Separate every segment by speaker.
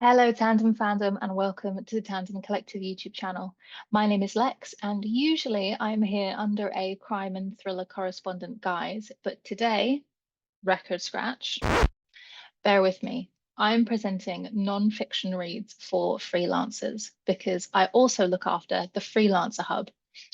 Speaker 1: Hello, Tandem fandom, and welcome to the Tandem Collective YouTube channel. My name is Lex, and usually I'm here under a crime and thriller correspondent guise, but today, record scratch, bear with me. I'm presenting non-fiction reads for freelancers because I also look after the Freelancer Hub,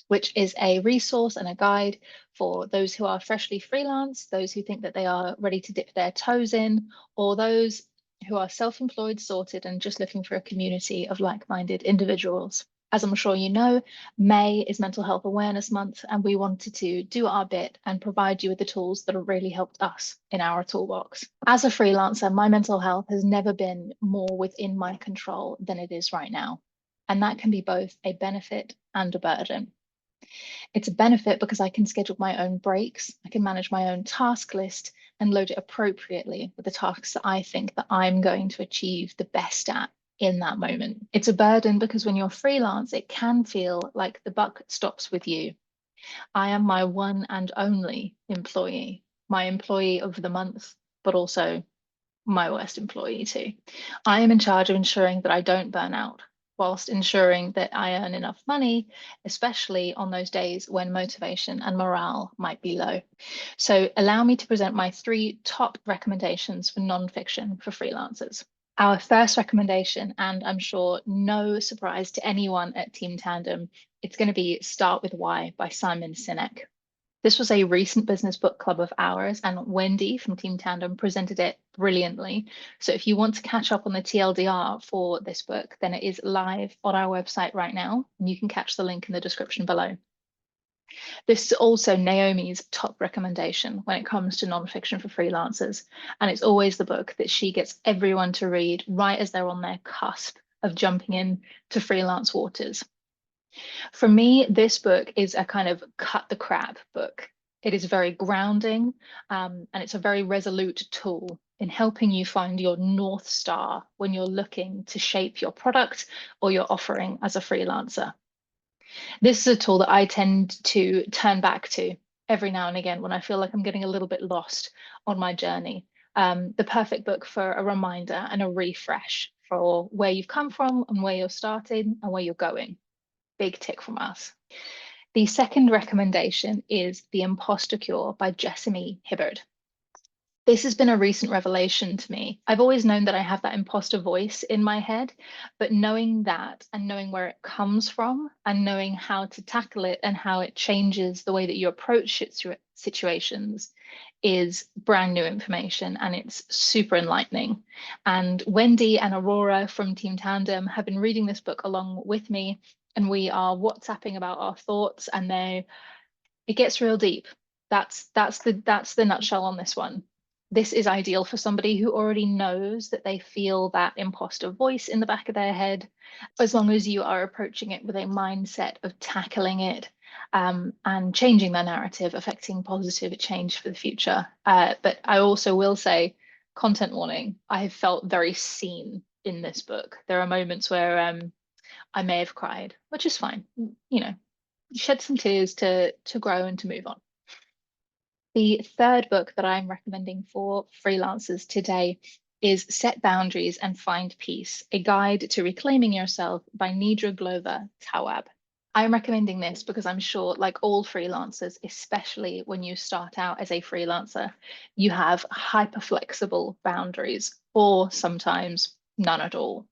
Speaker 1: which is a resource and a guide for those who are freshly freelance, those who think that they are ready to dip their toes in, or those who are self-employed, sorted, and just looking for a community of like-minded individuals. As I'm sure you know, May is Mental Health Awareness Month, and we wanted to do our bit and provide you with the tools that have really helped us in our toolbox. As a freelancer, my mental health has never been more within my control than it is right now. And that can be both a benefit and a burden. It's a benefit because I can schedule my own breaks, I can manage my own task list and load it appropriately with the tasks that I think that I'm going to achieve the best at in that moment. It's a burden because when you're freelance, it can feel like the buck stops with you. I am my one and only employee, my employee of the month, but also my worst employee too. I am in charge of ensuring that I don't burn out, whilst ensuring that I earn enough money, especially on those days when motivation and morale might be low. So allow me to present my 3 top recommendations for nonfiction for freelancers. Our first recommendation, and I'm sure no surprise to anyone at Team Tandem, it's going to be Start With Why by Simon Sinek. This was a recent business book club of ours, and Wendy from Team Tandem presented it brilliantly. So if you want to catch up on the TLDR for this book, then it is live on our website right now, and you can catch the link in the description below. This is also Naomi's top recommendation when it comes to nonfiction for freelancers, and it's always the book that she gets everyone to read right as they're on their cusp of jumping in to freelance waters. For me, this book is a kind of cut the crap book. It is very grounding, and it's a very resolute tool in helping you find your North Star when you're looking to shape your product or your offering as a freelancer. This is a tool that I tend to turn back to every now and again when I feel like I'm getting a little bit lost on my journey. The perfect book for a reminder and a refresh for where you've come from and where you're starting and where you're going. Big tick from us. The second recommendation is The Imposter Cure by Jessamy Hibbard. This has been a recent revelation to me. I've always known that I have that imposter voice in my head, but knowing that and knowing where it comes from and knowing how to tackle it and how it changes the way that you approach situations is brand new information, and it's super enlightening. And Wendy and Aurora from Team Tandem have been reading this book along with me, and we are WhatsApping about our thoughts, and it gets real deep. That's the nutshell on this one. This is ideal for somebody who already knows that they feel that imposter voice in the back of their head, as long as you are approaching it with a mindset of tackling it and changing their narrative, affecting positive change for the future. But I also will say, content warning, I have felt very seen in this book. There are moments where I may have cried, which is fine. You know, shed some tears to grow and to move on. The third book that I'm recommending for freelancers today is Set Boundaries and Find Peace, a guide to reclaiming yourself by Nidra Glover Tawab. I'm recommending this because I'm sure, like all freelancers, especially when you start out as a freelancer, you have hyper flexible boundaries, or sometimes none at all.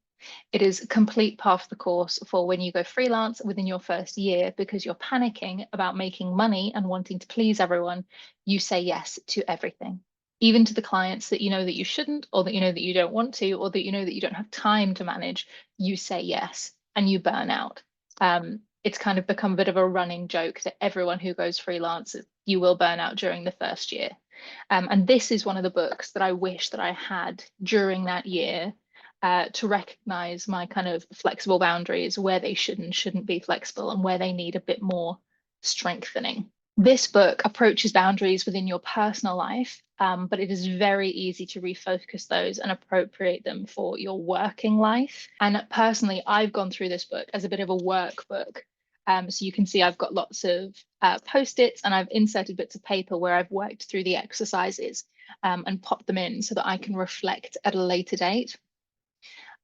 Speaker 1: It is a complete par for the course for when you go freelance within your first year, because you're panicking about making money and wanting to please everyone. You say yes to everything, even to the clients that you know that you shouldn't, or that you know that you don't want to, or that you know that you don't have time to manage. You say yes and you burn out. It's kind of become a bit of a running joke that everyone who goes freelance, you will burn out during the first year. And this is one of the books that I wish that I had during that year, to recognize my kind of flexible boundaries, where they should and shouldn't be flexible and where they need a bit more strengthening. This book approaches boundaries within your personal life, but it is very easy to refocus those and appropriate them for your working life. And personally, I've gone through this book as a bit of a workbook. So you can see I've got lots of post-its, and I've inserted bits of paper where I've worked through the exercises and popped them in so that I can reflect at a later date.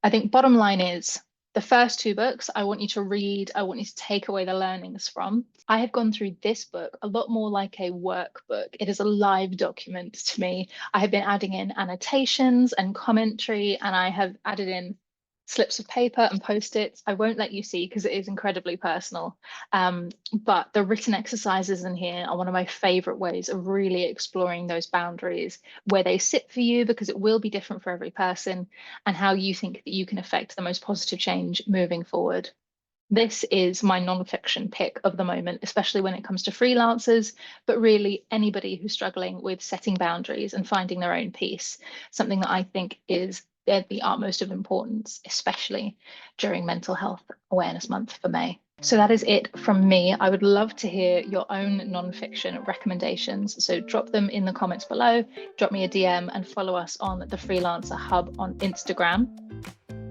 Speaker 1: I think bottom line is the first two books I want you to read, I want you to take away the learnings from. I have gone through this book a lot more like a workbook. It is a live document to me. I have been adding in annotations and commentary, and I have added in slips of paper and post-its. I won't let you see because it is incredibly personal. But the written exercises in here are one of my favorite ways of really exploring those boundaries, where they sit for you, because it will be different for every person, and how you think that you can affect the most positive change moving forward. This is my nonfiction pick of the moment, especially when it comes to freelancers, but really anybody who's struggling with setting boundaries and finding their own peace, something that I think is the utmost of importance, especially during Mental Health Awareness Month for May. So that is it from me. I would love to hear your own nonfiction recommendations. So drop them in the comments below, drop me a DM, and follow us on the Freelancer Hub on Instagram.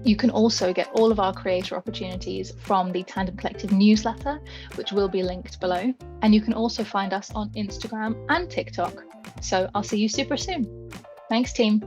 Speaker 1: You can also get all of our creator opportunities from the Tandem Collective newsletter, which will be linked below. And you can also find us on Instagram and TikTok. So I'll see you super soon. Thanks, team.